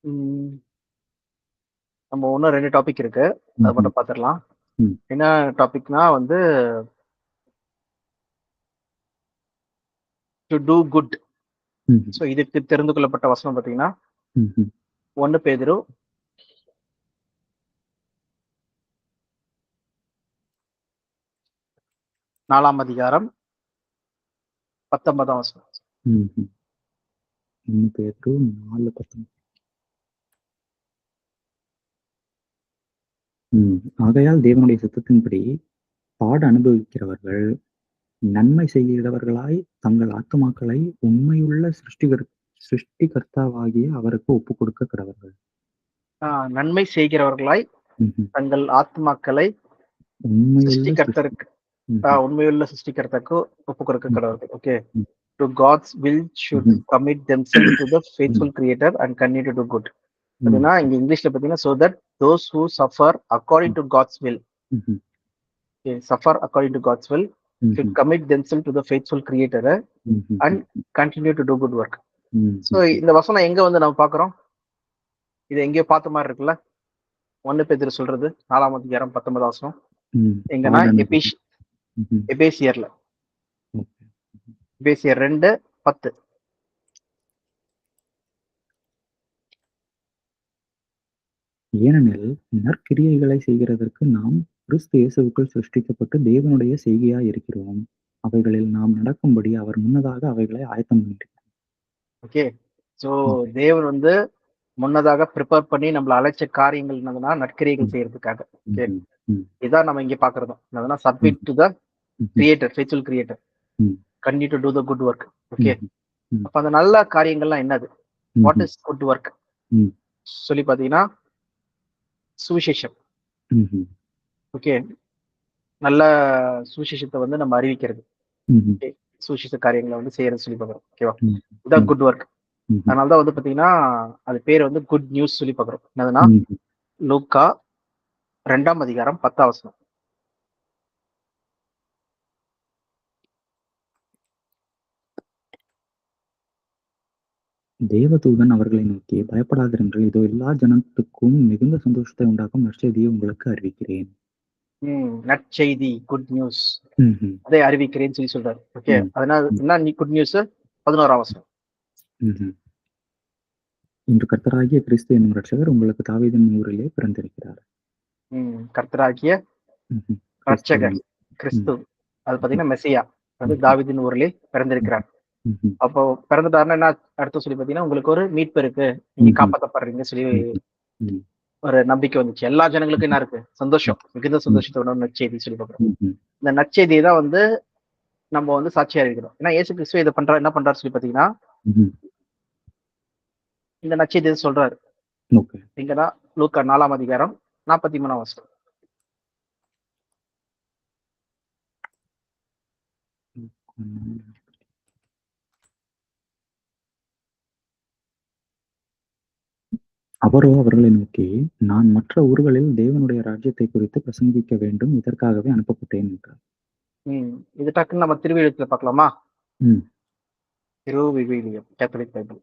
ம். நம்ம இன்னும் 2 டாபிக் இருக்கு. அத ம்ஹ்ம். மட்டும் பார்த்துரலாம். ம். என்ன டாபிக்னா வந்து டு டூ குட். ம்ஹ்ம். ஸோ இதுக்கு தெரிந்து கொள்ளப்பட்ட வசனம் பார்த்தீங்கன்னா, ம்ஹ்ம். 1 பேதுரு 4ஆம் அதிகாரம் 19ஆம் வசனம். ம்ஹ்ம். 1 பேதுரு 4:19. ஆகையால் தேவனுடைய சித்தத்தின்படி பாட அனுபவிக்கிறவர்கள் நன்மை செய்கிறவர்களாய் தங்கள் ஆத்துமாக்களை உண்மையுள்ள சிருஷ்டிகர்த்தாவாகிய அவருக்கு ஒப்புக் கொடுக்க கடவர்கள். நன்மை செய்கிறவர்களாய் ம்ஹ்ம். தங்கள் ஆத்துமாக்களை உண்மையுள்ள சிருஷ்டிகர்த்தருக்கு ம்ஹ்ம். உண்மையுள்ள சிருஷ்டிகர்த்தருக்கு ஒப்புக் கொடுக்க ம். கடவுர்கள். Okay. Hmm. To God's will should hmm. Commit themselves to the hmm. Faithful creator and continue to do good. ம். அப்படின்னா இங்க இங்கிலீஷ்ல பார்த்தீங்கன்னா, so that those who suffer according hmm. To God's will hmm. suffer according to God's will, should ம்ஹ்ம். commit themselves to the faithful Creator and ம்ஹ்ம். continue to do good work. So ம்ஹ்ம். இந்த வசனம் எங்க வந்து நம்ம பார்க்குறோம்? இது எங்கேயோ பார்த்த மாதிரி இருக்குல்ல? 1 பேதுரு சொல்றது 4ஆம் அதிகாரம் 19ஆம் வசனம். ம். எங்கன்னா பாட அனுபவி. ம்ஹ்ம். எபேசியர்ல. ஓகே. எபேசியர் 2:10. ஏனெனில் நற்கிரியைகளை செய்கிறதற்கு நாம் கிறிஸ்து இயேசுவுக்குள் சிருஷ்டிக்கப்பட்டு தேவனுடைய செய்கையாய் இருக்கிறோம். அவைகளில் நாம் நடக்கும்படி அவர் முன்னதாக அவைகளை ஆயத்தம் பண்ணியிருக்கிறார். ஓகே. So okay. தேவன் வந்து முன்னதாக ப்ரிப்பேர் பண்ணி நம்மள அழைச்ச காரியங்கள் என்னதுன்னா நற்கிரியைகள் ம். செய்யறதுக்காக. ஓகே. ம்ஹ்ம். ம். இதான் நம்ம இங்க பார்க்குறதும். என்னதுன்னா ம். Submit to the hmm. Creator, faithful creator. Hmm. Continue to do the good work. Okay. Hmm. Hmm. அப்ப அந்த நல்ல காரியங்கள்லாம் என்னது? What hmm. Is good work? ம். சொல்லி பார்த்தீங்கன்னா, சுவிசேஷம். ம்ஹ்ம். ஓகே. நல்ல சுவிசேஷத்த வந்து நம்ம அறிவிக்கிறது. ம்ஹ்ம். ஓகே. சுவிசேஷ காரியங்கள வந்து செய்யறது சொல்லி பார்க்குறோம். ஓகேவா? ம். இதான் ம். Good work. ம்ஹ்ம். அதனால தான் வந்து பார்த்தீங்கன்னா, அது பேர் வந்து குட் நியூஸ் சொல்லி பார்க்குறோம். என்னதுன்னா, ம்ஹ்ம். லூக்கா 2ஆம் அதிகாரம் 10ஆம் வசனம். தேவதூதன் அவர்களை நோக்கி, பயப்படாதிருங்கள், இதோ எல்லா ஜனத்துக்கும் மிகுந்த சந்தோஷத்தை உண்டாக்கும் நற்செய்தியை உங்களுக்கு அறிவிக்கிறேன். நற்செய்தி, குட் நியூஸ். ம்ஹ்ம். அதை அறிவிக்கிறேன்னு சொல்லி சொல்றாரு. ஓகே. ம். அதனால ம். என்ன குட் நியூஸ்? 11ஆம் வசனம். ம்ஹ்ம். இன்று கர்த்தராகிய கிறிஸ்து என்னும் இரட்சகர் உங்களுக்கு தாவீதின் ஊரிலே பிறந்திருக்கிறார். கர்த்தராகிய ம்ஹ்ம். கிறிஸ்து இரட்சகர், என்னும். ம். கிறிஸ்து. அது ம். பார்த்தீங்கன்னா மெசியா. வந்து ம்ஹ்ம். தாவீதின் ஊரிலே ம். பிறந்திருக்கிறார். ம்ஹ்ம். அப்போ பிறந்துட்டாருன்னா என்ன அர்த்தம் சொல்லி பார்த்தீங்கன்னா, உங்களுக்கு ஒரு மீட்பு இருக்கு. நீங்க ம்ஹ்ம். காப்பாத்தப்படுறீங்கன்னு சொல்லி ம்ஹ்ம். ம். ஒரு நம்பிக்கை வந்துச்சு. எல்லா ஜனங்களுக்கும் ம். என்ன இருக்கு? சந்தோஷம். மிகுந்த ம். சந்தோஷத்தோட நற்செய்தி சொல்லி பார்க்குறோம். ம்ஹ்ம். இந்த நற்செய்திய தான் வந்து நம்ம வந்து சாட்சியா இருக்கிறோம். ஏன்னா இயேசு கிறிஸ்து இத பண்றாரு, என்ன பண்றாரு சொல்லி பார்த்தீங்கன்னா, ம்ஹ்ம். இந்த நற்செய்திய சொல்றாரு. ஓகே. எங்கன்னா லூக்கா 4ஆம் அதிகாரம் 43ஆம் வசனம். ம். அவரோ அவர்களை நோக்கி, நான் மற்ற ஊர்களில் தேவனுடைய ராஜ்யத்தைக் குறித்துப் பிரசங்கிக்க வேண்டும், இதற்காகவே அனுப்பப்பட்டேன் என்றார். ம். இது டக்குன்னு நம்ம திருவிழுத்துல பார்க்கலாமா? ம். திருவிவிலியம், கேத்தலிக் பைபிள்.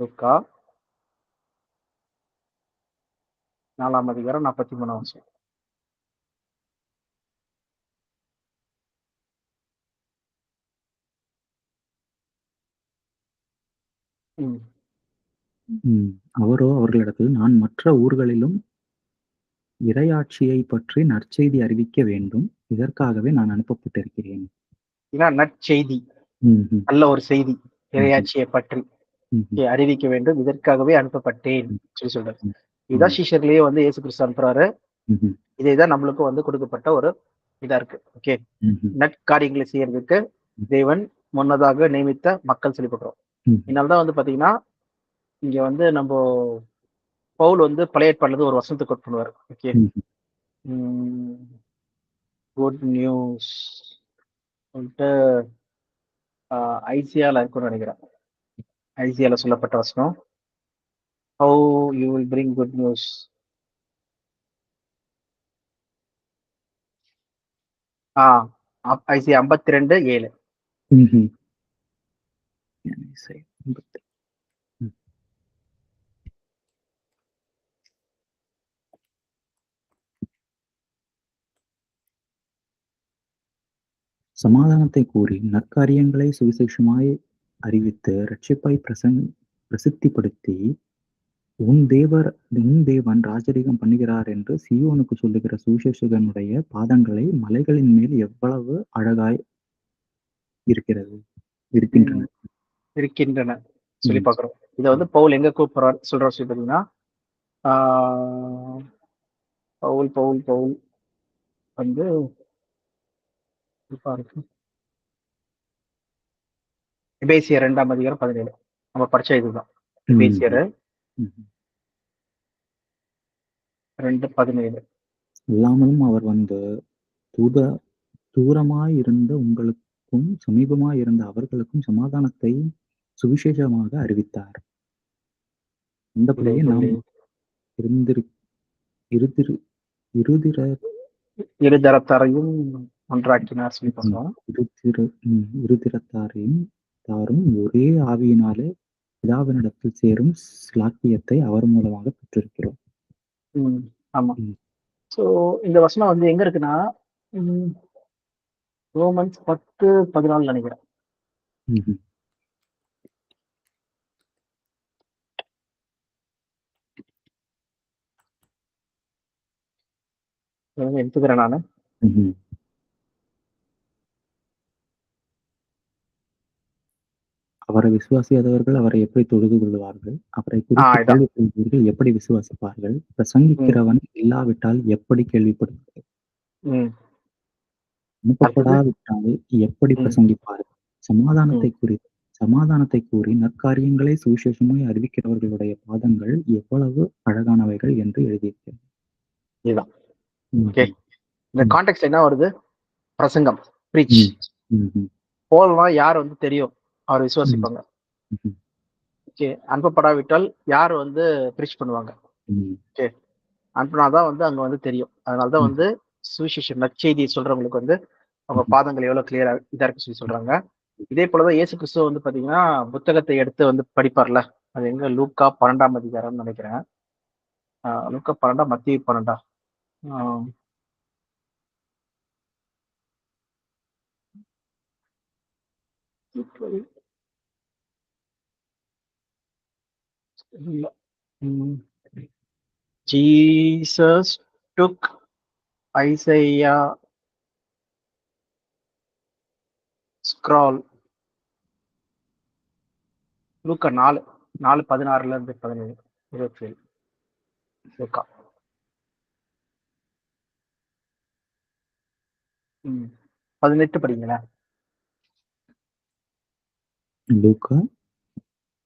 லூக்கா 4ஆம் அதிகாரம் 43ஆம் வசனம். ம். ம். அவரோ அவர்களிடத்தில், நான் மற்ற ஊர்களிலும் இறையாட்சியைப் பற்றி நற்செய்தி அறிவிக்க வேண்டும், இதற்காகவே நான் அனுப்பப்பட்டிருக்கிறேன். ஏன்னா நற்செய்தி, ம்ஹ்ம். நல்ல ஒரு செய்தி. ம்ஹ்ம். இறையாட்சியை பற்றி ம்ஹ்ம். அறிவிக்க வேண்டும். இதற்காகவே அனுப்பப்பட்டேன் ம். சொல்லி சொல்றாரு. ம். இதான் ம். சீஷர்களையே வந்து இயேசு கிறிஸ்து அனுப்புறாரு. ம்ஹ்ம். இதே தான் நம்மளுக்கும் வந்து கொடுக்கப்பட்ட ஒரு இதா இருக்கு. ஓகே. ம்ஹ்ம். நற்காரியங்களை செய்யறதுக்கு ம். தேவன் முன்னதாக நியமித்த மக்கள் சொல்லி பார்க்கிறோம். ம்ஹ்ம். இதனால தான் வந்து பார்த்தீங்கன்னா, இங்க வந்து நம்போ பவுல் வந்து பழைய ஏற்பாடுல இருந்து ஒரு வசனத்த கோட் பண்ணுவாரு. ஓகே. ம்ஹ்ம். ம். குட் நியூஸ் சொல்லிட்டு ஐசியால இருக்கும்னு நினைக்கிறேன். ஐசியால சொல்லப்பட்ட வசனம். How you will bring good news. Ah Isaiah 52:7. ம்ஹ்ம். இசை 58. ம். சமாதானத்தை கூறி நற்காரியங்களை சுவிசேஷமாய் அறிவித்து ரட்சிப்பை பிரசித்திப்படுத்தி உன் தேவன் ராஜரீகம் பண்ணுகிறார் என்று சீயோனுக்கு சொல்லுகிற சுவிசேஷகனுடைய பாதங்களை மலைகளின் மேல் எவ்வளவு அழகாய் இருக்கின்றன. சொல்லி பாக்குறோம். இதை வந்து பவுல் எங்க கூப்பிடுறாரு சொல்ற சொல்லி பாத்தீங்கன்னா, பவுல் வந்து எபேசியர் 2ஆம் அதிகாரம் 17 நம்ம படிச்ச இதுதான். எபேசியர் 2:17 இல்லாமலும் அவர் வந்து தூரமாய் இருந்த உங்களுக்கும் சமீபமாய் இருந்த அவர்களுக்கும் சமாதானத்தை சுவிசேஷமாக அறிவித்தார். அந்தபடியே நாம் இருதரத்தாரையும் ஒன்றாக்கினார் சொல்லி பார்த்தோம். தாரும் ஒரே ஆவியினாலே பிதாவினிடத்தில் சேரும் ஸ்லாக்கியத்தை அவர் மூலமாக பெற்றிருக்கிறோம். ஆமா. சோ இந்த வசனம் வந்து எங்க இருக்குன்னா, ரோமன்ஸ் 10:14 நினைக்கிறேன். எடுத்துக்கிறேன் நானு. அவரை விசுவாசியாதவர்கள் அவரை எப்படி தொழுது கொள்வார்கள்? அவரை குறித்து கேள்விப்படுவீர்கள் எப்படி விசுவாசிப்பார்கள்? பிரசங்கிக்கிறவன் இல்லாவிட்டால் எப்படி கேள்விப்படுவார்கள்? அனுப்பப்படாவிட்டால் எப்படி பிரசங்கிப்பார்கள்? சமாதானத்தை கூறி நற்காரியங்களை சுவிசேஷமாய் அறிவிக்கிறவர்களுடைய பாதங்கள் எவ்வளவு அழகானவைகள் என்று எழுதியிருக்கிறது. இதுதான். இந்த கான்டெக்ஸ்ட் என்ன வருது? பிரசங்கம், பிரீச். போலாம் யார் வந்து தெரியும், அவர் விசுவாசிப்பாங்க. ஓகே, அனுப்பப்படாவிட்டால் யார் வந்து பிரீச் பண்ணுவாங்க. ஓகே, அனுப்பினாதான் வந்து அங்க வந்து தெரியும். அதனாலதான் வந்து சுவிசேஷம் நற்செய்தி சொல்றவங்களுக்கு வந்து அவங்க பாதங்கள் எவ்வளவு கிளியரா இதா இருக்கு சொல்லி சொல்றாங்க. இதே போலதான் இயேசு கிறிஸ்துவ வந்து பாத்தீங்கன்னா புத்தகத்தை எடுத்து வந்து படிப்பார்ல, அது எங்க லூக்கா 12ஆம் அதிகாரம் நினைக்கிறேன். லூக்கா 12, மத்தேயு 12. Jesus took Isaiah scroll. லூக்கா 4:16 இருந்து 17, 27. லூக்கா 18 படிங்களேன். லூக்கா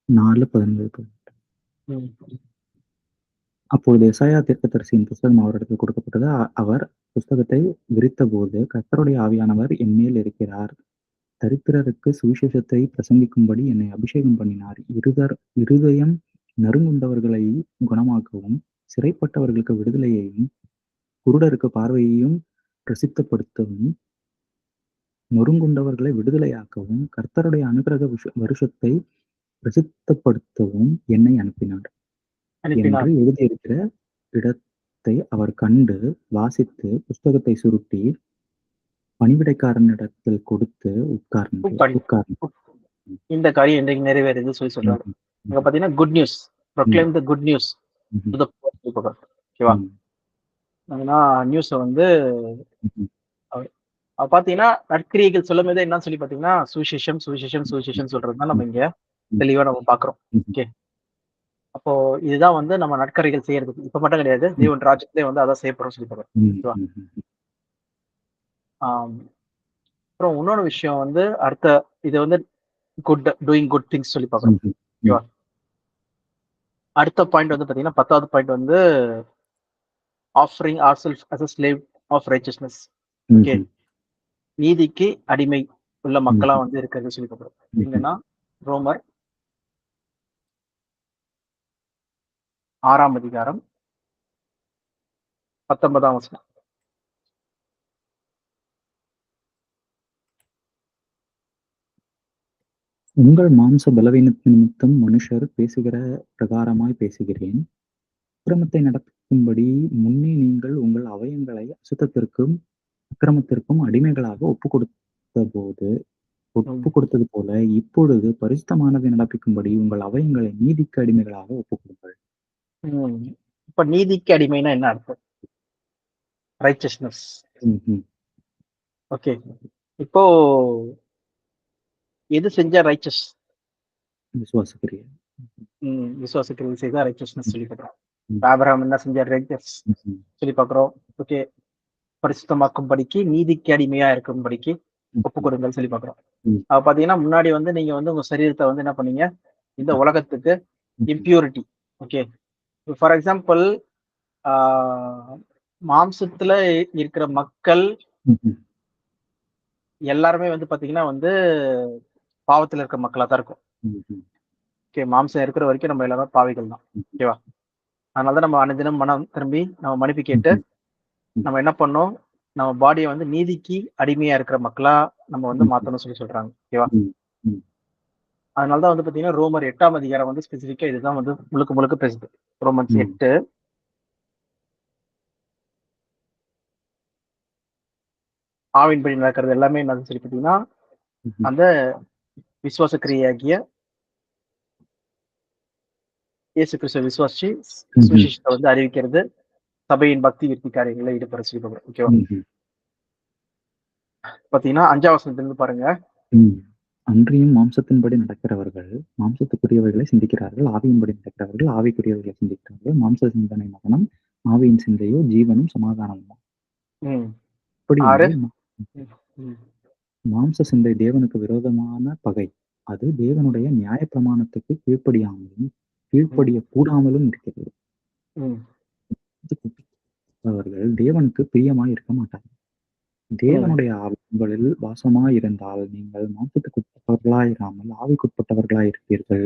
4:17. அப்பொழுது எசாயா தீர்க்கதரிசியின் புஸ்தகம் அவரிடத்தில் கொடுக்கப்பட்டது. அவர் புஸ்தகத்தை விரித்த போது, கர்த்தருடைய ஆவியானவர் என்மேல் இருக்கிறார், தரித்திரருக்கு சுவிசேஷத்தை பிரசங்கிக்கும்படி என்னை அபிஷேகம் பண்ணினார், இருதயம் நறுங்குண்டவர்களை குணமாக்கவும், சிறைப்பட்டவர்களுக்கு விடுதலையையும், குருடருக்கு பார்வையையும் பிரசித்தப்படுத்தவும், நொறுங்குண்டவர்களை விடுதலையாக்கவும், கர்த்தருடைய அனுக்கிரக வருஷத்தை பிரசித்தப்படுத்தவும் என்னை அனுப்பினார் என்று எழுதியிருக்கிற இடத்தை அவர் கண்டு வாசித்து புஸ்தகத்தை சுருட்டி பணிவிடைக்காரனிடத்தில் கொடுத்து உட்கார்ந்து இந்த காரியம் இன்றைக்கு நிறைவேறுது சொல்லி சொல்றாரு. அங்க பாத்தீங்கன்னா good news, proclaim the good news to the poor. ஓகேவா? நியூஸ் வந்து பாத்தீங்கன்னா நற்கிரியைகள் சொல்லும் போது என்னன்னு சொல்லி பாத்தீங்கன்னா சுவிசேஷம் சுவிசேஷம் சுவிசேஷம் சொல்றதுதான் நம்ம இங்க தெளிவா நம்ம பாக்குறோம். ஓகே, அப்போ இதுதான் வந்து நம்ம நற்கரைகள் செய்யறதுக்கு இப்ப மட்டும் கிடையாது, தேவன் ராஜ்யத்திலே வந்து அதான் செய்யப்படும் சொல்லி பாக்குறோம். அப்புறம் இன்னொரு விஷயம் வந்து இது வந்து குட் டூயிங் குட் திங்ஸ் சொல்லி பாக்குறோம். ஓகேவா? அடுத்த பாயிண்ட் வந்து பாத்தீங்கன்னா 10வது பாயிண்ட் வந்து offering ourselves as a slave of righteousness. Okay, நீதிக்கு அடிமை உள்ள மக்களா வந்து இருக்கிறது சொல்லி பாக்குறோம். என்னன்னா ரோமர் 6ஆம் அதிகாரம் 19ஆம் வசனம். உங்கள் மாம்ச பலவீனத்தின் நிமித்தம் மனுஷர் பேசுகிற பிரகாரமாய் பேசுகிறேன். அக்கிரமத்தை நடக்கும்படி முன்னே நீங்கள் உங்கள் அவயங்களை அசுத்தத்திற்கும் அக்கிரமத்திற்கும் அடிமைகளாக ஒப்பு ஒப்பு கொடுத்தது போல இப்பொழுது பரிசுத்தமானதை நடப்பிக்கும்படி உங்கள் அவயங்களை நீதிக்கு அடிமைகளாக ஒப்புக் கொடுங்கள். இப்ப நீதிக்கு அடிமைனா என்ன அர்த்தம்? ரைச்சஸ்னஸ். ஓகே, இப்போ எது செஞ்சா ரைச்சஸ்? விசுவாசக்கிரியை. விசுவாசக்கிரியை செய்தா ரைச்சஸ்னஸ் சொல்லி பார்க்கிறோம். ஆபிரகாம் என்ன செஞ்சார்? ரைச்சஸ் சொல்லி பார்க்கிறோம். ஓகே, பரிசுத்தமாக்கும்படிக்கு நீதிக்கு அடிமையா இருக்கும்படிக்கு ஒப்பு கொடுங்கள் சொல்லி பார்க்கிறோம். பாத்தீங்கன்னா முன்னாடி வந்து நீங்க வந்து உங்க சரீரத்தை வந்து என்ன பண்ணீங்க? இந்த உலகத்துக்கு இம்பியூரிட்டி. ஓகே, ஃபார் எக்ஸாம்பிள் மாம்சத்துல இருக்கிற மக்கள் எல்லாருமே வந்து பாத்தீங்கன்னா வந்து பாவத்துல இருக்க மக்களா தான் இருக்கும். ஓகே, மாம்சம் இருக்கிற வரைக்கும் நம்ம எல்லாரும் பாவிகள் தான். ஓகேவா? அதனாலதான் நம்ம அனுதினம் மனம் திரும்பி நம்ம மன்னிப்பு கேட்டு நம்ம என்ன பண்ணோம்? நம்ம பாடியை வந்து நீதிக்கு அடிமையா இருக்கிற மக்களா நம்ம வந்து மாத்தணும் சொல்லி சொல்றாங்க. ஓகேவா? அதனாலதான் வந்து பாத்தீங்கன்னா ரோமர் 8ஆம் அதிகாரம் வந்து ஸ்பெசிபிக்கா இதுதான் வந்து முழுக்க பேசுது. ரோமன்ஸ் 8 ஆவின்படி நடக்கிறது எல்லாமே என்னன்னு சொல்லி பாத்தீங்கன்னா அந்த விசுவாச கிரியாகிய இயேசு கிறிஸ்துவை விசுவாசி சுவிசேஷத்தை வந்து அறிவிக்கிறது, சபையின் பக்தி விருத்தி காரியங்களை ஈடுபட செய்வாங்க. ஓகேவா? பாத்தீங்கன்னா 5ஆம் வசனத்திலிருந்து பாருங்க. அன்றியும் மாம்சத்தின்படி நடக்கிறவர்கள் மாம்சத்துக்குரியவைகளை சிந்திக்கிறார்கள், ஆவியின்படி நடக்கிறவர்கள் ஆவிக்குரியவைகளை சிந்திக்கிறார்கள். மாம்ச சிந்தனை மகனம், ஆவியின் சிந்தையோ ஜீவனும் சமாதானமும். மாம்ச சிந்தை தேவனுக்கு விரோதமான பகை. அது தேவனுடைய நியாய பிரமாணத்துக்கு கீழ்ப்படியாமலும் கீழ்ப்படிய கூடாமலும் இருக்கிறது. அவர்கள் தேவனுக்கு பிரியமாய் இருக்க மாட்டார்கள். தேவனுடைய ஆவி உங்களில் வாசமாய் இருந்தால் நீங்கள் மாம்சத்துக்குட்பட்டவர்களாயிராமல் ஆவிக்குட்பட்டவர்களாய் இருப்பீர்கள்.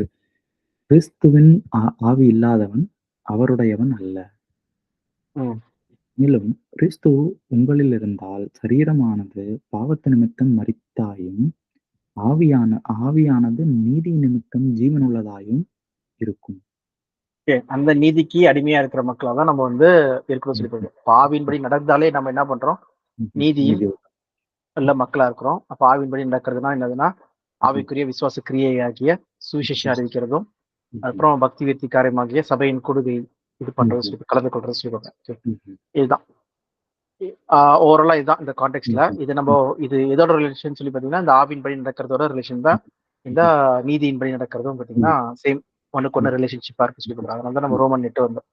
கிறிஸ்துவின் ஆவி இல்லாதவன் அவருடையவன் அல்ல. மேலும் கிறிஸ்து உங்களில் இருந்தால் சரீரமானது பாவத்து நிமித்தம் மரித்தாயும் ஆவியானது நீதி நிமித்தம் ஜீவனுள்ளதாயும் இருக்கும். அந்த நீதிக்கு அடிமையா இருக்கிற மக்களா தான் நம்ம வந்து இருக்கிறோம் சொல்லி போடுறோம். ஆவியின்படி நடந்தாலே நம்ம என்ன பண்றோம்? நீதியில் நல்ல மக்களா இருக்கிறோம். அப்ப ஆவியின்படி நடக்கிறதுனா என்னதுன்னா ஆவிக்குரிய விசுவாச கிரியையாகிய சுவிசேஷம் அறிவிக்கிறதும், அப்புறம் பக்தி விருத்தி காரியமாகிய சபையின் கொடுகை இது பண்றது சொல்லி கலந்து கொள்றது சொல்லுவாங்க. இதுதான் ஓவராலா இதுதான் இந்த கான்டெக்ட்ல. இது நம்ம இது எதோட ரிலேஷன் சொல்லி பாத்தீங்கன்னா இந்த ஆவியின்படி நடக்கிறதோட ரிலேஷன் தான் இந்த நீதியின்படி நடக்கிறதும் பாத்தீங்கன்னா சேம் ஒன்னுக்கு ஒன்னு ரிலேஷன்ஷிப்பா இருக்கு சொல்லி கொடுக்குறாங்க. அதனால நம்ம ரோமன் 8 வந்தோம்.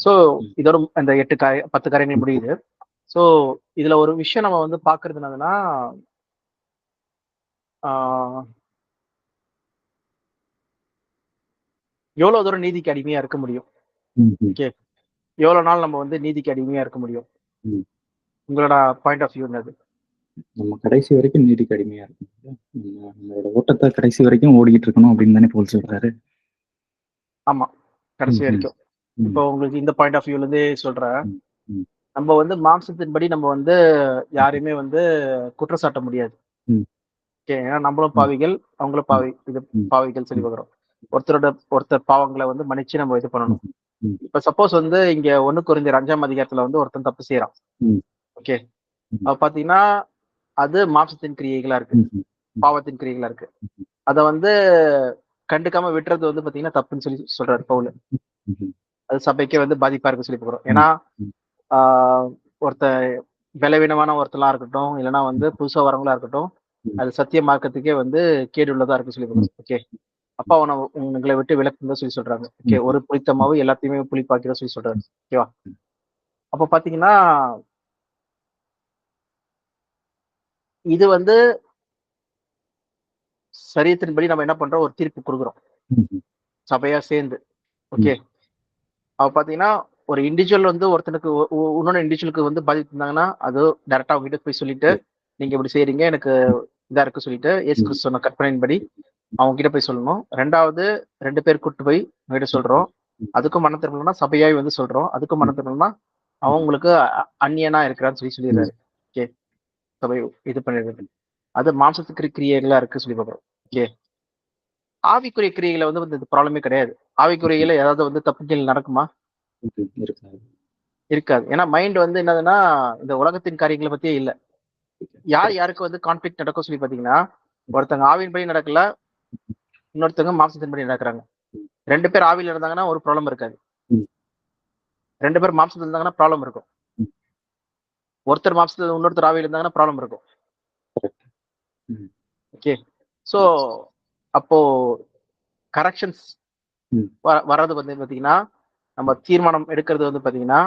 சோ இதோட அந்த 10 காரியங்கள் முடியுது. சோ இதுல ஒரு விஷயம் நம்ம வந்து பாக்குறது என்னதுன்னா எவ்வளவு தூரம் நீதிக்கு அடிமையா இருக்க முடியும்? ஓகே, எவ்வளவு நாள் நம்ம வந்து நீதிக்கு அடிமையா இருக்க முடியும்? உங்களோட பாயிண்ட் ஆஃப் வியூ என்னது? நம்ம கடைசி வரைக்கும் நீதிக்கு அடிமையா இருக்கணும். நம்மளோட ஓட்டத்தை கடைசி வரைக்கும் ஓடிக்கிட்டு இருக்கணும் அப்படின்னு தானே போல் சொல்றாரு. ஆமா, கடைசி வரைக்கும். இப்போ உங்களுக்கு இந்த பாயிண்ட் ஆஃப் வியூல இருந்து சொல்றேன். நம்ம வந்து மாம்சத்தின்படி நம்ம வந்து யாரையுமே வந்து குற்றச்சாட்ட முடியாது. ஏன்னா நம்மளும் பாவிகள், அவங்களும் பாவிகள் சொல்லி பார்க்கிறோம். ஒருத்தர் பாவங்களை வந்து மன்னிச்சு நம்ம இது பண்ணணும். இப்ப சப்போஸ் வந்து இங்க 1 கொரிந்தியர் 5ஆம் அதிகாரத்துல வந்து ஒருத்தன் தப்பு செய்யறான். ஓகே, பாத்தீங்கன்னா அது மாம்சத்தின் கிரியைகளா இருக்கு, பாவத்தின் கிரியைகளா இருக்கு. அத வந்து கண்டுக்காம விட்டுறது வந்து பாத்தீங்கன்னா தப்புன்னு சொல்லி சொல்றாரு பவுல். அது சபைக்கே வந்து பாதிப்பா இருக்கு சொல்லி பார்க்கிறோம். ஏன்னா ஒருத்த பலவீனமான ஒருத்தலாம் இருக்கட்டும், இல்லைன்னா வந்து புதுசா வரவங்களா இருக்கட்டும், அது சத்திய மார்க்கத்துக்கே வந்து கேடு உள்ளதா இருக்கு சொல்லி பார்க்கிறோம். ஓகே, அப்பா அவனை உங்களை விட்டு விலக்குன்னு சொல்லி சொல்றாங்க. ஓகே, ஒரு புளித்தமாவும் எல்லாத்தையுமே புளிப்பாக்கிறத சொல்லி சொல்றாரு. ஓகேவா? அப்ப பாத்தீங்கன்னா இது வந்து சரீரத்தின்படி நம்ம என்ன பண்றோம்? ஒரு தீர்ப்பு கொடுக்குறோம் சபையா சேர்ந்து. ஓகே, அவ பாத்தீங்கன்னா ஒரு இண்டிவிஜுவல் வந்து ஒருத்தனுக்கு இன்னொன்னு இண்டிவிஜுவலுக்கு வந்து பாதித்திருந்தாங்கன்னா அது டைரக்டா அவங்க கிட்ட போய் சொல்லிட்டு நீங்க இப்படி செய்றீங்க எனக்கு இதா இருக்கு சொல்லிட்டு இயேசு கிறிஸ்து சொன்ன கற்பனையின்படி அவங்க கிட்ட போய் சொல்லணும். 2வது 2 பேர் கூட்டு போய் கிட்ட சொல்றோம். அதுக்கும் மனம் திரும்பலன்னா சபையாய் வந்து சொல்றோம். அதுக்கும் மனம் திரும்பலன்னா அவங்களுக்கு அந்நியனா இருக்கிறான்னு சொல்லிடுறாரு. ஓகே, சபை இது பண்ணிடுறது. அது மாம்சத்துக்கு கிரியைகளா இருக்கு சொல்லி பார்க்கிறோம். ஓகே, ஆவிக்குரிய கிரியைகளை வந்து இந்த ப்ராப்ளமே கிடையாது. ஆவிக்குரியல ஏதாவது வந்து தப்புகள் நடக்குமா? இருக்காது. ஏன்னா மைண்ட் வந்து என்னதுன்னா இந்த உலகத்தின் காரியங்களை பத்தியே இல்லை. யார் யாருக்கு வந்து கான்ஃபிளிக்ட் நடக்கும் சொல்லி பாத்தீங்கன்னா, ஒருத்தங்க ஆவியின்படி நடக்கல, இன்னொருத்தவங்க மாம்சத்தின்படி நடக்கிறாங்க. 2 பேர் ஆவியில இருந்தாங்கன்னா ஒரு ப்ராப்ளம் இருக்காது. ம். 2 பேர் மாம்சத்துல இருந்தாங்கன்னா ப்ராப்ளம் இருக்கும். ம். ஒருத்தர் மாம்சத்துல இன்னொருத்தர் ஆவியில இருந்தாங்கன்னா ப்ராப்ளம் இருக்கும். கரெக்ட். ம். ஓகே. ஸோ அப்போ கரெக்ஷன்ஸ் ம். வர்றது வந்து பாத்தீங்கன்னா, நம்ம தீர்மானம் எடுக்கிறது வந்து பாத்தீங்கன்னா,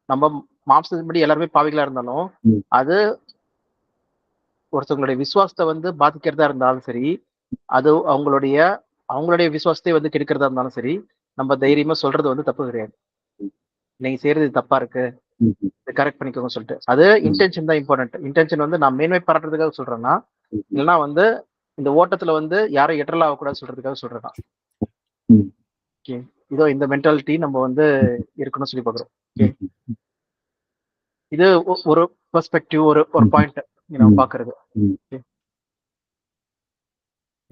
நம்ம மாம்சத்தின்படி எல்லாருமே பாவிகளா இருந்தாலும், ம். அது ஒருத்தவங்களுடைய விசுவாசத்தை வந்து பாதிக்கிறதா இருந்தாலும் சரி, அது அவங்களுடைய விசுவாசத்தை வந்து கெடுக்கிறதா இருந்தாலும் சரி, நம்ம தைரியமா சொல்றது வந்து தப்பு கிடையாது. ம். நீங்க செய்யறது தப்பா இருக்கு. ம்ஹ்ம். இத கரெக்ட் பண்ணிக்கோங்கன்னு சொல்லிட்டு. அது ம். இன்டென்ஷன் தான் இம்பார்ட்டன்ட். இன்டென்ஷன் வந்து நான் மேன்மை பாராட்டுறதுக்காக சொல்றேன்னா, ம்ஹ்ம். இல்லன்னா வந்து இந்த ஓட்டத்துல வந்து யாரும் எட்டரல் ஆகக்கூடாதுன்னு சொல்றதுக்காக சொல்றேன் நான். ம். ஓகே. இதோ இந்த மென்டாலிட்டி நம்ம வந்து இருக்கணும்னு சொல்லி பார்க்குறோம். ஓகே. ம்ஹ்ம். இது ஒரு பெர்ஸ்பெக்டிவ் ஒரு ம்ஹ்ம். பாயிண்ட் நம்ம ம். பார்க்கறது. ம். ஓகே.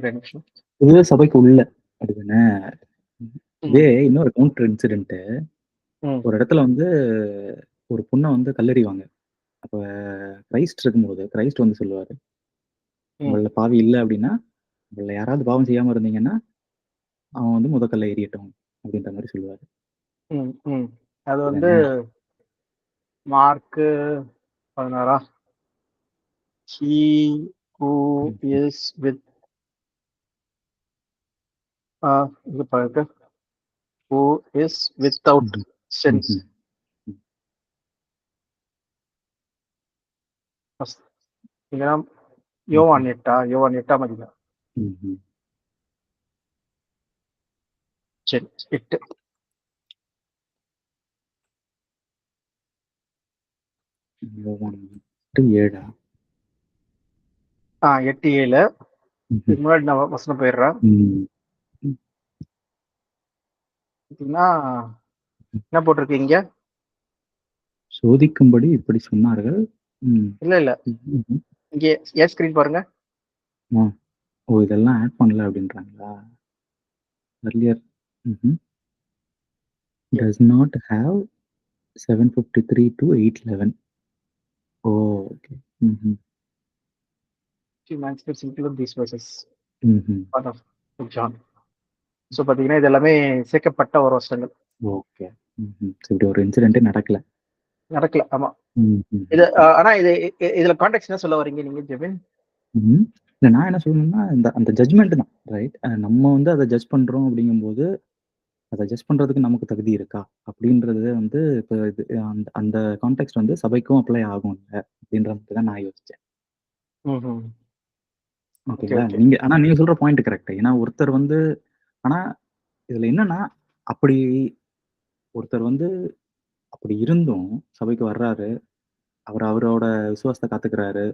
ஒரே நிமிஷம். இதுவே சபைக்கு உள்ள அப்படிதானே? இதே ம். இன்னொரு கவுண்டர் இன்சிடென்ட். ம். ஒரு இடத்துல வந்து ஒரு பொண்ண வந்து கல்லெறிவாங்க. அப்ப கிரைஸ்ட் இருக்கும்போது, கிரைஸ்ட் வந்து சொல்லுவாரு, ம். "உங்கள்ல பாவி இல்ல அப்படின்னா, உங்கள்ல யாராவது பாவம் செய்யாம இருந்தீங்கன்னா, அவன் வந்து முத கல்ல எறியட்டும்." அப்படின்ற மாரி சொல்லுவாரு. ம். ம். அது வந்து அப்படிதானே? மார்க்கு 16 He who ம். is with இது பாருங்க. Who is without ம்ஹ்ம். sins. ம்ஹ்ம். ம். First. இல்லைன்னா ம்ஹ்ம். யோவான் 8ஆம் அதிகாரம். ம்ஹ்ம். சரி 8. யோவான் 8:7. 8, 7. ம்ஹ்ம். இதுக்கு முன்னாடி நான் வசனம் போயிடுறேன். ம். ம். பார்த்தீங்கன்னா, என்ன போட்டிருக்கு இங்க? சோதிக்கும்படி இப்படி சொன்னார்கள். ம். இல்ல. ம்ஹ்ம். இங்கே ஏன் ஸ்கிரீன் பாருங்க. ஆ. ஓ! இதெல்லாம் ஆட் பண்ணல அப்படின்றாங்களா? earlier. Hmm. does not have 753 to 811. Oh! Okay. Hmm. Few manuscripts include these verses. ம்ஹ்ம். Part of John. ஸோ பார்த்தீங்கன்னா, இது எல்லாமே சேர்க்கப்பட்ட ஒரு வசனங்கள். ஓகே. ம்ஹ்ம். இப்படி ஒரு இன்சிடென்ட்டே நடக்கல. நடக்கல. ஆமா. ம்ஹ்ம். இது ஆனா இதுல கான்டெக்ஸ்ட் என்ன சொல்ல வரீங்க நீங்க ஜெபின்? ம்ஹ்ம். இல்ல நான் என்ன சொல்லணும்னா, அந்த ஜட்ஜ்மெண்ட் தான். ரைட். நம்ம வந்து அத ஜட்ஜ் பண்றோம் அப்படிங்கும்போது, அத ஜட்ஜ் பண்றதுக்கு நமக்கு தகுதி இருக்கா? அப்படின்றது வந்து இப்ப இது அந்த அந்த கான்டெக்ஸ்ட் வந்து சபைக்கும் அப்ளை ஆகும்ல, அப்படின்ற மாதிரி தான் நான் யோசிச்சேன். ம்ஹ்ம். ஓகே, ஓகேங்களா? ஓகே. ஆனா நீங்க சொல்ற பாயிண்ட் கரெக்ட். ஏன்னா ஒருத்தர் வந்து ஆனா இதுல என்னன்னா, அப்படி ஒருத்தர் வந்து அப்படி இருந்தும் சபைக்கு வர்றாரு. அவரோட விசுவாசத்த காத்துக்கிறாரு.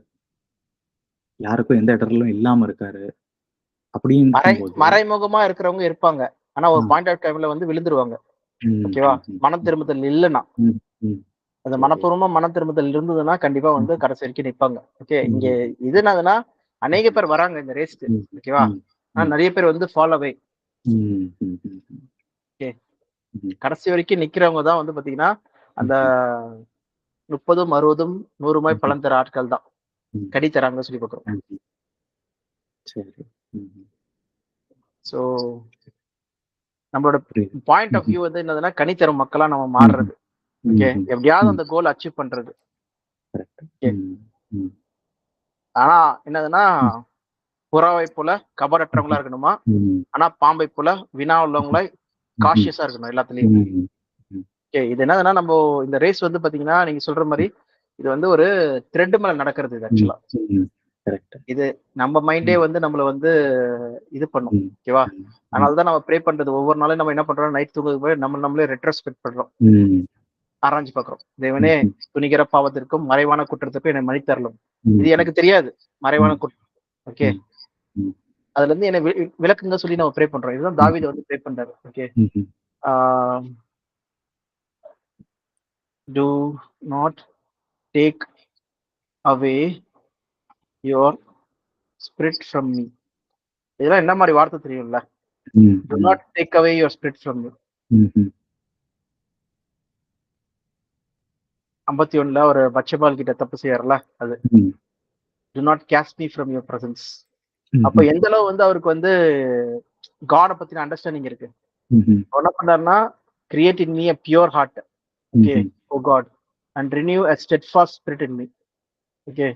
யாருக்கும் எந்த இடறலும் இல்லாம இருக்காரு. அப்படின்னு இருக்கும்போது மறைமுகமா இருக்கிறவங்க இருப்பாங்க. ஆனா ஒரு ஆ. பாயிண்ட் ஆஃப் டைம்ல வந்து விழுந்துருவாங்க. ம், ஓகேவா? ம், ம், மனம் திரும்புதல் இல்லன்னா. ம், ம். அந்த சரி. மனப்பூர்வமா மனம் திரும்புதல் இருந்ததுன்னா, கண்டிப்பா வந்து ம், கடைசி வரைக்கும் நிப்பாங்க. ஓகே. இங்க ம், இது என்னதுன்னா, அநேக ம், பேர் வராங்க இந்த ரேஸ்க்கு. ம், ஓகேவா? ம், ஆனா ம், நெறைய பேர் வந்து ஃபாலோ அவே. ம், ம், ம், ஓகே. ம், கடைசி வரைக்கும் நிக்கிறவங்க தான் வந்து பாத்தீங்கன்னா, அந்த ம், 30ம், 60ம், 100 ம், பலன் தர ஆட்கள் தான். ம், கடி தராங்கன்னு சொல்லி பார்க்கிறோம். ம். சரி. ம். ஸோ நம்மளோட புரியுது. பாயிண்ட் ஆஃப் ம்ஹ்ம், வியூ வந்து என்னதுன்னா, கனி தரும் மக்களா நம்ம ம்ஹ்ம், மாறுறது. ஓகே. ம்ஹ்ம், எப்படியாவது ம். அந்த கோல் அச்சீவ் பண்றது. கரெக்ட். ஓகே. ம், ம், ஆனா என்னதுன்னா, ம், புறாவை போல ம்ஹ்ம், கபடற்றவங்களா இருக்கணுமா? ம், ஆனா பாம்பை போல வினா ம்ஹ்ம், உள்ளவங்களா ம்ஹ்ம், காஷியஸா இருக்கணும் எல்லாத்துலயும். ம், ம், ஓகே. இது என்னதுன்னா, நம்ம இந்த ரேஸ் வந்து பாத்தீங்கன்னா, நீங்க சொல்ற மாரி, இது வந்து ஒரு த்ரெட் மேல நடக்கிறது இது ம், ஆக்சுவலா. ம். கரெக்ட். இது நம்ம மைண்டே ம், வந்து நம்மள வந்து இது பண்ணும். ம், ஓகேவா? ம், ம், அதனால தான் நம்ம ப்ரே பண்றது. ஒவ்வொரு நாளும் நம்ம என்ன பண்றோம், நைட் தூங்குறதுக்கு முன்னாடி நம்ம நம்மளே ரெட்ரோஸ்பெக்ட் பண்றோம். ம், ஆராய்ஞ்சு பார்க்கிறோம். தேவனே, ம்ஹ்ம், துணிகர பாவத்திற்கும், மறைவான குற்றத்திற்கும் என்னை மன்னித்தருளும். இது ம்ஹ்ம், எனக்கு தெரியாது. மறைவான ம், ஓகே. ம், ம், அதுலருந்து என்ன விலக்குங்க சொல்லி நம்ம ப்ரே பண்றோம். இதுதான் ம், தாவீது வந்து ப்ரே பண்றாரு. Okay. Hmm, ah do not take away your spirit from me. இதெல்லாம் என்ன மாரி வார்த்தை தெரியும்ல? Hmm, do hmm, not take away your spirit from me. Hmm, 51ல ஒரு பட்சபால் கிட்ட தப்பு செய்யறல அது. ம். Do not cast me from your presence. அப்ப எந்த அளவு வந்து அவருக்கு வந்து காட பத்தின அண்டர்ஸ்டாண்டிங் இருக்கு. என்ன பண்ணாருன்னா, create in me a pure heart, okay, oh God, and renew a steadfast spirit in me, okay.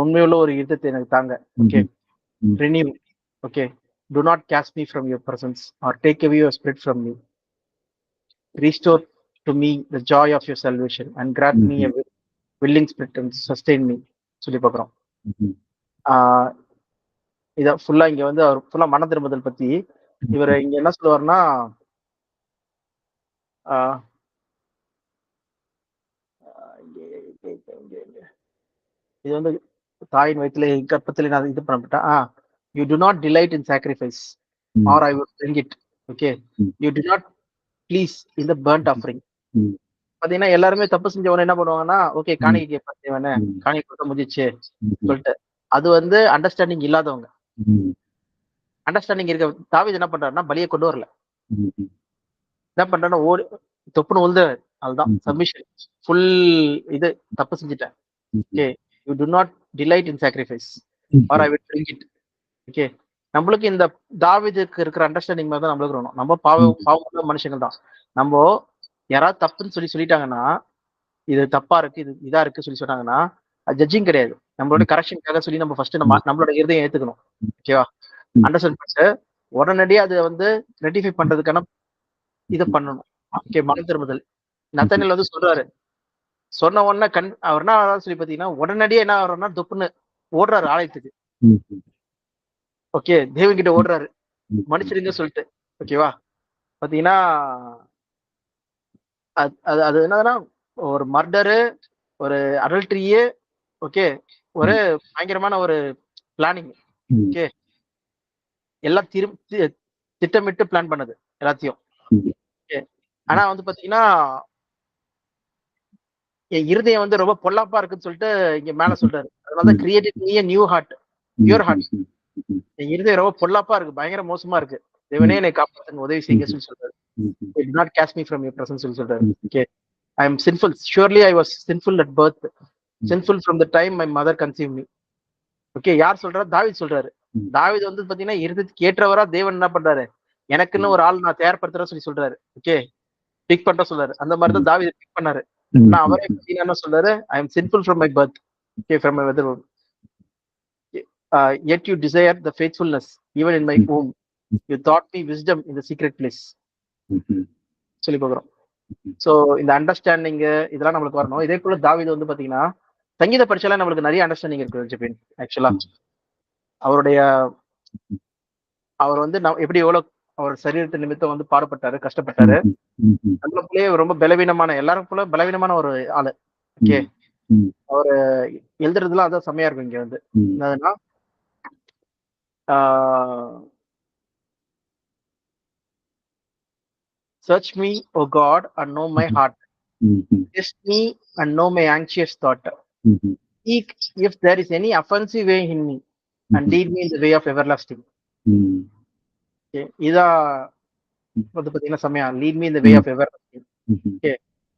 உண்மையுள்ள ஒரு இதயத்தை எனக்கு தாங்க, okay. Renew, okay. Do not cast me from your presence or take away your spirit from me. Restore to me the joy of your salvation and grant me a willing spirit and sustain me. சொல்லி பார்க்குறோம். இத ஃபுல்லா இங்க வந்து அவர் ஃபுல்லா மன திரும்புதல் பத்தி இவர் இங்க என்ன சொல்லுவாருன்னா, இது வந்து தாயின் வயிற்றிலே கற்பத்திலே நான் இது பண்ணப்பட்டேன். You do not delight in sacrifice or I would bring it, okay. You do not please in the burnt offering. பாத்தீங்கன்னா எல்லாருமே தப்பு செஞ்சவன என்ன பண்ணுவாங்கன்னா, ஓகே காணிக்கை கேட்பான் தேவனே, காணிக்கை கொடுக்க முடிஞ்சிச்சு சொல்லிட்டு, அது வந்து அண்டர்ஸ்டாண்டிங் இல்லாதவங்க. அண்டர்ஸ்டாண்டிங் இருக்க தாவீது என்ன பண்றாருன்னா, பலியை கொண்டு வரல. என்ன பண்றாருன்னா ஓடி தொப்புன்னு உழுதுறாரு. அதுதான் சப்மிஷன். ஃபுல் இது தப்பு செஞ்சுட்டேன். Okay, you do not delight in sacrifice or I will bring it. Okay, நம்மளுக்கு இந்த தாவீதுக்கு இருக்கிற அண்டர்ஸ்டாண்டிங் மாதிரி தான் நம்மளுக்கு இருக்கணும். நம்ம பாவம் மனுஷங்கள் தான். நம்ம யாராவது தப்புன்னு சொல்லிட்டாங்கன்னா, இது தப்பா இருக்கு, இது இதா இருக்கு சொன்னாங்கன்னா, அது ஜட்ஜிங் கிடையாது. நம்மளோட கரெக்ஷனுக்காக சொல்லி நம்ம ஃபர்ஸ்ட் நம்மளோட இருதயம் ஏத்துக்கணும். ஓகேவா? அண்டர்ஸ்டாண்ட் பண்ணிட்டு உடனடியே அதை வந்து ரெட்டிஃபை பண்றதுக்கான இதை பண்ணணும். ஓகே, மன திரும்புதல். நத்தனில் வந்து சொல்றாரு, சொன்ன உடனே அவர் என்ன சொல்லி பாத்தீங்கன்னா, உடனடியே என்ன ஆகுறோம்னா துப்புன்னு ஓடுறாரு ஆலயத்துக்கு. ஓகே, தேவன் கிட்ட ஓடுறாரு, மன்னிச்சிடுங்க சொல்லிட்டு. ஓகேவா? பாத்தீங்கன்னா அது என்னதுன்னா, ஒரு மர்டரு, ஒரு அடல்ட்ரியே, ஓகே, ஒரு பயங்கரமான ஒரு பிளானிங். ஓகே, எல்லாம் திட்டமிட்டு பிளான் பண்ணது எல்லாத்தையும். ஓகே, ஆனா வந்து பாத்தீங்கன்னா என் இருதயம் வந்து ரொம்ப பொல்லாப்பா இருக்குன்னு சொல்லிட்டு இங்க மேல சொல்றாரு. அதனாலதான் created me a new heart, pure heart. என் இருதயம் ரொம்ப பொல்லாப்பா இருக்கு, பயங்கர மோசமா இருக்கு. தேவனே என்னை காப்பாத்துங்க, உதவி செய்யுங்க சொல்லி சொல்றாரு. Do not cast me from your presence சொல்லி சொல்றாரு. Okay, I am sinful. Surely I was sinful at birth. Sinful from the time my mother conceived me. Okay, யார் சொல்றாரு? தாவீது சொல்றாரு. தாவீது வந்து பாத்தீங்கன்னா இருதயத்துக்கு ஏற்றவரா தேவன் என்ன பண்றாரு, எனக்குன்னு ஒரு ஆள் நான் தயார்படுத்துறேன் சொல்லி சொல்றாரு. ஓகே, பிக் பண்ற சொல்றாரு. அந்த மாதிரி தான் தாவீது பிக் பண்ணாரு. ஆனா அவரே பாத்தீங்கன்னா என்ன சொல்றாரு, I am sinful from my birth. Okay, from my mother womb. Yet you desire the faithfulness even in my womb. You taught me wisdom in the secret place. சொல்லி பார்க்குறோம். ஸோ இந்த அண்டர்ஸ்டாண்டிங் இதெல்லாம் நம்மளுக்கு வரணும். இதே போல தாவீது வந்து பாத்தீங்கன்னா சங்கீத பரிசையில நம்மளுக்கு நிறைய அண்டர்ஸ்டாண்டிங் இருக்கு ஜெபின். ஆக்சுவலா அவர் வந்து எப்படி எவ்வளவு அவர் சரீரத்து நிமித்தம் வந்து பாடுபட்டாரு, கஷ்டப்பட்டாரு. நம்மளுக்குள்ளே ரொம்ப பலவீனமான, எல்லாரும் போல பலவீனமான ஒரு ஆளு. ஓகே, அவரு எழுதுறதுலாம் அதான் செம்மையா இருக்கும். இங்க வந்து என்னதுன்னா, search me, O God, and know my heart. Test me and know my anxious thought. Seek if there is any offensive way in me and lead me in the way of everlasting. இதா வந்து பாத்தீங்கன்னா செம்மையா, lead me in the way of everlasting. Okay,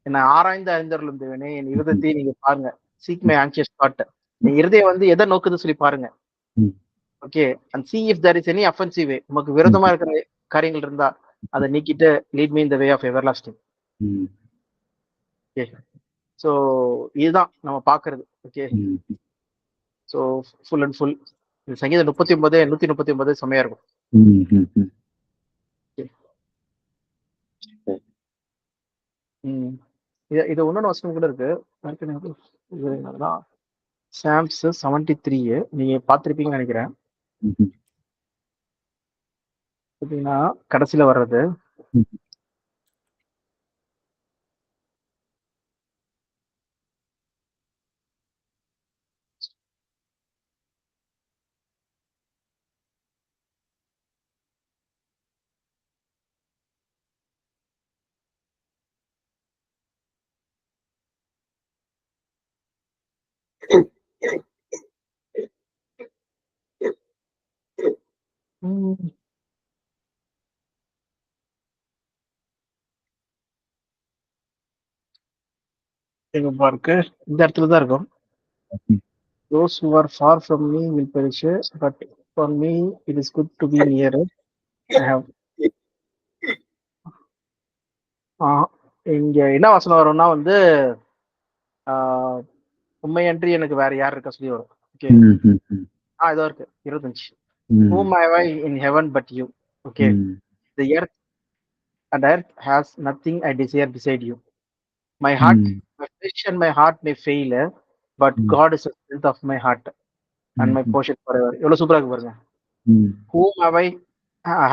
என்ன ஆராய்ந்து அறிந்தருளும் தேவனே, என் இருதயத்தை நீங்க பாருங்க. Seek my anxious thought. என் இருதயம் வந்து எதை நோக்குது சொல்லி பாருங்க. Okay, and see if there is any offensive way. நமக்கு விரோதமா இருக்கிற காரியங்கள் இருந்தா அதை நீக்கிட்டு lead me in the way of everlasting. Okay, so இதுதான் நம்ம பாக்குறது. Okay, so full and full சங்கீதம் 39 139 செம்மையா இருக்கும். இது இன்னொன்னு வசனம் கூட இருக்கு. சாம்ஸ் 73 நீங்க பார்த்திருப்பீங்கன்னு நினைக்கிறேன். பார்த்தீங்கன்னா கடைசியில வர்றது எங்க இருக்கு, இந்த இடத்துல தான் இருக்கும். Those who are far from me will perish, but for me it is good to be near. I have இங்க என்ன வசனம் வரும்னா வந்து உண்மையன்றி எனக்கு வேற யார் இருக்கா சொல்லி வரும். ஓகே, இதோ இருக்கு 25. Whom have I in heaven but you? Okay, the earth and earth has nothing I desire beside you. My heart, my flesh and my heart may fail, but God is the strength of my heart and my portion forever. எவ்வளவு சூப்பரா இருக்கு பாருங்க. Whom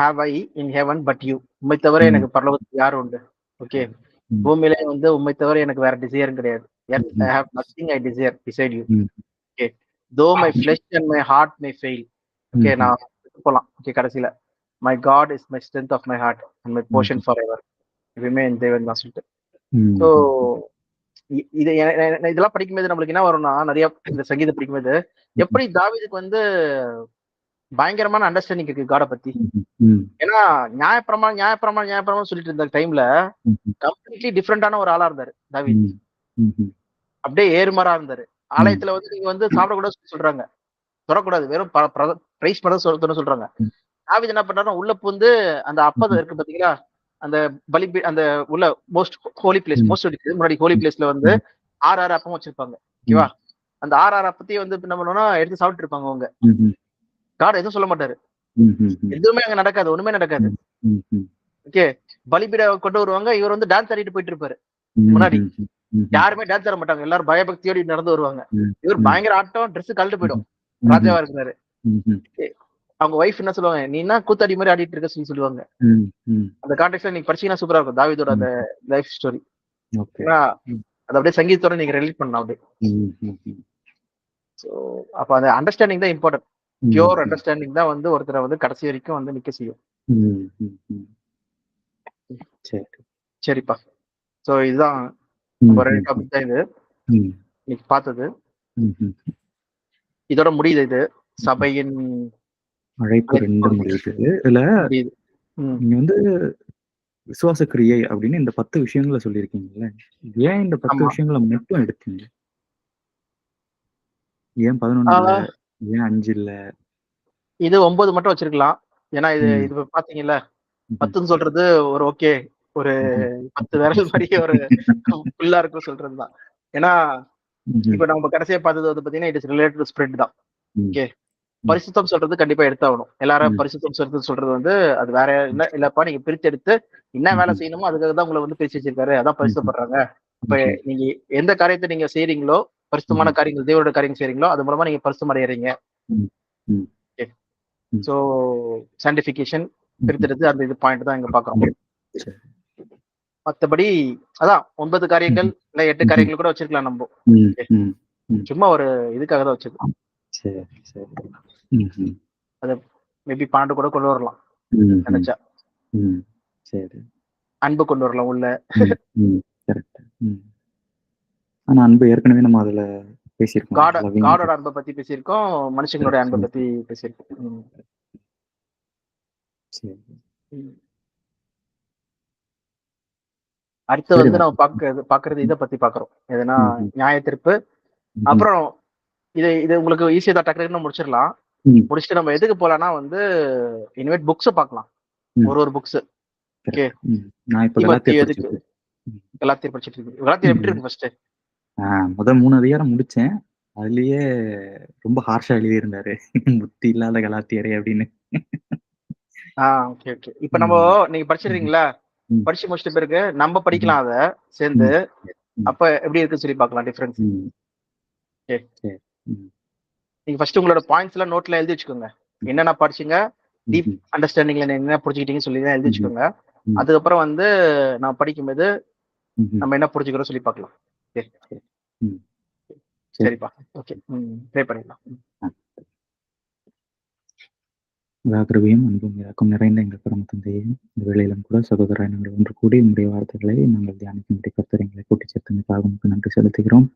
have I in heaven but you? உம்மை தவிர எனக்கு பரலோகத்தில் யார் உண்டு? ஓகே, பூமியில வந்து உம்மை தவிர எனக்கு வேற டிசையரும் கிடையாது. I have nothing I desire beside you. Okay, though my flesh and my heart may fail. Okay, நான் போலாம். ஓகே, கடைசியில my God is my strength of my heart and my portion forever. எப்பவுமே என் தேவன் தான் சொல்லிட்டு. ஸோ இது இதெல்லாம் படிக்கும்போது நம்மளுக்கு என்ன வரும்னா, நிறைய இந்த சங்கீதம் படிக்கும்போது எப்படி தாவீதுக்கு வந்து பயங்கரமான அண்டர்ஸ்டாண்டிங் இருக்கு காட பத்தி. ஏன்னா நியாயப்பிரமாணம் சொல்லிட்டு இருந்த டைம்ல கம்ப்ளீட்லி டிஃப்ரெண்டான ஒரு ஆளா இருந்தாரு தாவீது. அப்படியே ஏறுமாறா இருந்தாரு. ஆலயத்துல வந்து நீங்க வந்து சாப்பிடக்கூடாது சொல்றாங்க, தொடக்கூடாது, வெறும் பிரைஸ் பண்ண சொல்றாங்க. தாவீது என்ன பண்றாருன்னா உள்ள புந்து அந்த அப்பது இருக்கு பாத்தீங்களா, அந்த பலி அந்த உள்ள மோஸ்ட் ஹோலி பிளேஸ் முன்னாடி ஹோலி பிளேஸ்ல வந்து 6 அப்பம் வச்சிருப்பாங்க. ஓகேவா, அந்த 6 அப்பத்தையும் வந்து என்ன பண்ணுவோம்னா எடுத்து சாப்பிட்டு இருப்பாங்க அவங்க. காட் எதுவும் சொல்ல மாட்டாரு, எதுவுமே அங்க நடக்காது, ஒண்ணுமே நடக்காது. ஓகே, பலிபீட கொண்டு வருவாங்க, இவர் வந்து டான்ஸ் ஆடிட்டு போயிட்டு இருப்பாரு. முன்னாடி யாருமே டான்ஸ் ஆட மாட்டாங்க, எல்லாரும் பயபக்தியோடு நடந்து வருவாங்க. இவர் பயங்கர ஆட்டம், ட்ரெஸ் கழட்டு போயிடும், ராஜாவா இருக்கிறாரு. அவங்க வைஃப் என்ன சொல்லுவாங்க, நீ என்ன கூத்தாடி மாதிரி ஆடிட்டு இருக்க சொல்லி சொல்லுவாங்க. அந்த கான்டெக்ட்ல நீங்க படிச்சீங்கன்னா சூப்பரா இருக்கும் தாவீதோட அந்த லைஃப் ஸ்டோரி. அது அப்படியே சங்கீதத்தோட நீங்க ரிலேட் பண்ணலாம் அப்படியே. ஸோ அப்ப அந்த அண்டர்ஸ்டாண்டிங் தான் இம்பார்ட்டன்ட். பியூர் அண்டர்ஸ்டாண்டிங் தான் வந்து ஒருத்தரை வந்து கடைசி வரைக்கும் வந்து நிக்க செய்யும். சரிப்பா. ஸோ இதுதான் ஒரு டாபிக் தான் இது இன்னைக்கு பார்த்தது. இதோட முடியுது இது சபையின் அழைப்பு 2 முடியுது. இதுல நீங்க வந்து விசுவாச கிரியை அப்படின்னு இந்த 10 விஷயங்களை சொல்லியிருக்கீங்கல்ல, ஏன் இந்த 10 விஷயங்களை மட்டும் எடுத்தீங்க? ஏன் 11 இல்ல, ஏன் 5 இல்ல? இது 9 மட்டும் வச்சிருக்கலாம். ஏன்னா இது பாத்தீங்கல்ல 10ன்னு சொல்றது ஒரு ஓகே, ஒரு 10 விரல் மாதிரி ஒரு ஃபுல்லா இருக்கும் சொல்றதுதான். ஏன்னா இப்ப நம்ம கடைசியா பார்த்தது வந்து பாத்தீங்கன்னா it is related to spirit தான். ஓகே, பரிசுத்தம் சொல்றது கண்டிப்பா எடுத்தாகணும். எல்லாரும் பரிசுத்தம் சொல்றது வந்து அது வேற என்ன இல்லப்பா, நீங்க பிரித்து எடுத்து என்ன வேலை செய்யணுமோ அதுக்காக தான் உங்களை வந்து பிரிச்சு வச்சிருக்காரு, அதான் பரிசுத்தப்படுறாங்க. இப்ப நீங்க எந்த காரியத்தை நீங்க செய்யறீங்களோ, பரிசுத்தமான காரியங்கள் தேவனோட காரியங்கள் செய்யறீங்களோ அது மூலமா நீங்க பரிசுத்தம் அடையறீங்க. சோ சான்டிஃபிகேஷன் பிரித்தெடுத்து அந்த இது பாயிண்ட் தான் இங்க பாக்குறோம். மத்தபடி அதான் 9 காரியங்கள் இல்ல 8 காரியங்கள் கூட வச்சிருக்கலாம் நம்ம. சும்மா ஒரு இதுக்காக தான் வச்சிருக்கோம். அது மேபி 12 கூட கொண்டு வரலாம் நினைச்சா. அன்பு கொண்டு வரலாம் உள்ள. ஆனா அன்பு ஏற்கனவே நம்ம அதுல பேசியிருக்கோம். காடோட அன்பை பத்தி பேசியிருக்கோம், மனுஷங்களோட அன்பை பத்தி பேசியிருக்கோம். அடுத்து வந்து நம்ம பாக்குறது இதை பத்தி பாக்குறோம், எதுனா நியாயத்தீர்ப்பு. அப்புறம் இது உங்களுக்கு ஈஸியா தான் டக்குன்னு முடிச்சிடலாம். முடிச்சுட்டு நம்ம எதுக்கு போலாம்னா வந்து இனிமேட் புக்ஸ் பார்க்கலாம், ஒரு புக்ஸ். ஓகே, எதுக்கு கலாத்தியர் படிச்சிட்டு இருக்கு? கலாத்தியர் எப்படி இருக்கு? ஃபர்ஸ்ட் முதல் 3 அதிகாரம் முடிச்சேன். அதுலயே ரொம்ப ஹார்ஷா எழுதி இருந்தாரு, புத்தி இல்லாத கலாத்தியரே அப்படின்னு. Okay okay. இப்ப நம்ம நீங்க படிச்சிருக்கீங்களா? படிச்சு முடிச்சிட்ட பிறகு நம்ம படிக்கலாம் அத சேர்ந்து. அப்ப எப்படி இருக்குன்னு சொல்லி பார்க்கலாம் டிஃபரன்ஸ். நீங்க ஃபர்ஸ்ட் உங்களோட பாயிண்ட்ஸ் எல்லாம் நோட்ல எழுதி வச்சுக்கோங்க. என்னென்ன படிச்சீங்க, டீப் அண்டர்ஸ்டாண்டிங்ல என்ன புரிஞ்சுக்கிட்டீங்கன்னு சொல்லி தான் எழுதி வச்சுக்கோங்க. அதுக்கப்புறம் வந்து நான் படிக்கும்போது நம்ம என்ன புரிஞ்சுக்கிறோம் சொல்லி பார்க்கலாம். சரிப்பா, ஓகே, ப்ரே பண்ணிடலாம். கிருபையும் அன்பும் இறக்கம் நிறைந்த எங்கள் பரம தந்தையே, இந்த வேளையிலும் கூட சகோதரரை நாங்கள் ஒன்று கூடி உங்களுடைய வார்த்தைகளை நாங்கள் தியானிக்கும்படி கர்த்தர் எங்களை கூட்டி சேர்த்தமைக்காக உங்களுக்கு நன்றி செலுத்துகிறோம்.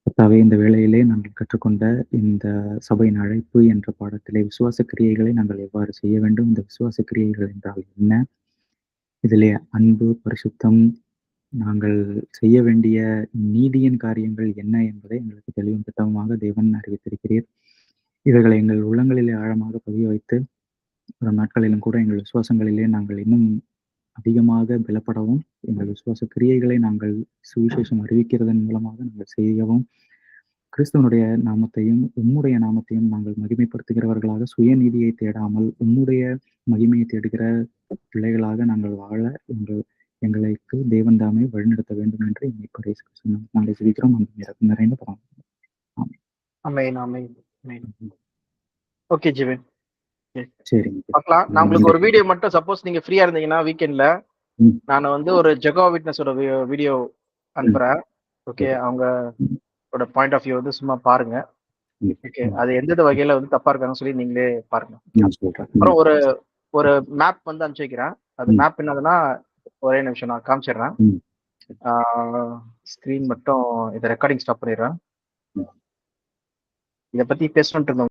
கர்த்தாவே, இந்த வேளையிலே நாங்கள் கற்றுக்கொண்ட இந்த சபையின் அழைப்பு என்ற பாடத்திலே விசுவாச கிரியைகளை நாங்கள் எவ்வாறு செய்ய வேண்டும், இந்த விசுவாச கிரியைகள் என்றால் என்ன, இதிலே அன்பு, பரிசுத்தம், நாங்கள் செய்ய வேண்டிய நீதியின் காரியங்கள் என்ன என்பதை எங்களுக்கு தெளிவும் திட்டமாக தேவன் அறிவித்திருக்கிறீர். இவைகளை எங்கள் உள்ளங்களிலே ஆழமாக பதிய வைத்து வரும் நாட்களிலும் கூட எங்கள் விசுவாசங்களிலே நாங்கள் இன்னும் அதிகமாக பலப்படவும், எங்கள் விசுவாச கிரியைகளை நாங்கள் சுவிசேஷம் அறிவிக்கிறதன் மூலமாக நாங்கள் செய்யவும், கிறிஸ்துவனுடைய நாமத்தையும் உம்முடைய நாமத்தையும் நாங்கள் மகிமைப்படுத்துகிறவர்களாக சுயநீதியை தேடாமல் உம்முடைய மகிமையை தேடுகிற பிள்ளைகளாக நாங்கள் வாழ எங்களுக்கு தேவன் தாமே வழிநடத்த வேண்டும் என்று என்னை நாங்கள் ஜெபிக்கிறோம். அந்த நிறைந்த படம். ஆமென் ஆமென் ஆமென். ஓகே ஜீவன், சரிங்க. பார்க்கலாம். நான் உங்களுக்கு ஒரு வீடியோ மட்டும், சப்போஸ் நீங்க ஃப்ரீயா இருந்தீங்கன்னா வீக்கெண்ட்ல நான் வந்து ஒரு ஜெகோவா விட்னஸோட வீடியோ அனுப்புறேன். ஓகே, அவங்களோட பாயிண்ட் ஆஃப் வியூ வந்து சும்மா பாருங்க. ஓகே, அது எந்தெந்த வகையில வந்து தப்பா இருக்காங்கன்னு சொல்லி நீங்களே பாருங்க. அப்புறம் ஒரு மேப் வந்து அனுப்பிச்சு வைக்கிறேன். அது மேப் என்னதுன்னா, ஒரே நிமிஷம் நான் காமிச்சிடுறேன். ஸ்கிரீன் மட்டும் இதை ரெக்கார்டிங் ஸ்டாப் பண்ணிடுறேன். இதை பத்தி பேசணும்ட்டு இருந்தோம்.